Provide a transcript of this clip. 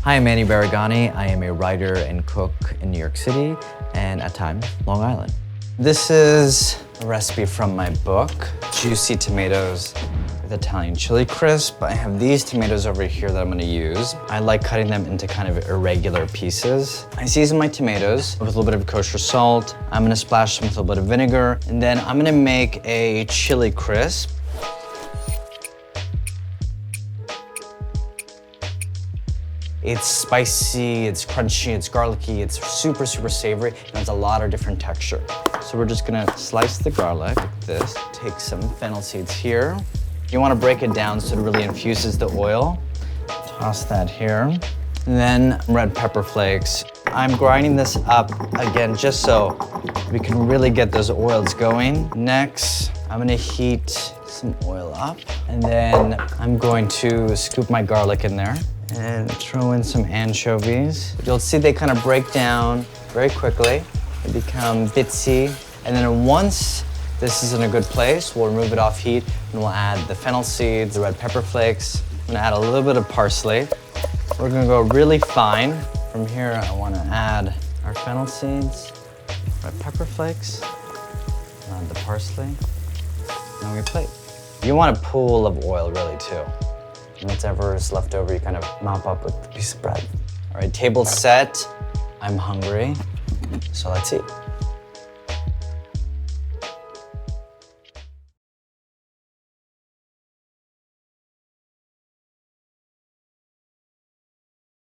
Hi, I'm Manny Baraghani. I am a writer and cook in New York City and at times Long Island. This is a recipe from my book, Juicy Tomatoes with Italian Chili Crisp. I have these tomatoes over here that I'm gonna use. I like cutting them into kind of irregular pieces. I season my tomatoes with a little bit of kosher salt. I'm gonna splash them with a little bit of vinegar, and then I'm gonna make a chili crisp. It's spicy, it's crunchy, it's garlicky, it's super, super savory, and has a lot of different texture. So we're just gonna slice the garlic like this, take some fennel seeds here. You wanna break it down so it really infuses the oil. Toss that here. And then red pepper flakes. I'm grinding this up again just so we can really get those oils going. Next, I'm gonna heat some oil up, and then I'm going to scoop my garlic in there and throw in some anchovies. You'll see they kind of break down very quickly. They become bitsy. And then once this is in a good place, we'll remove it off heat and we'll add the fennel seeds, the red pepper flakes. I'm gonna add a little bit of parsley. We're gonna go really fine. From here, I wanna add our fennel seeds, red pepper flakes, add the parsley, and we plate. You want a pool of oil really too. And whatever is left over, you kind of mop up with a piece of bread. All right, table set. I'm hungry, so let's eat.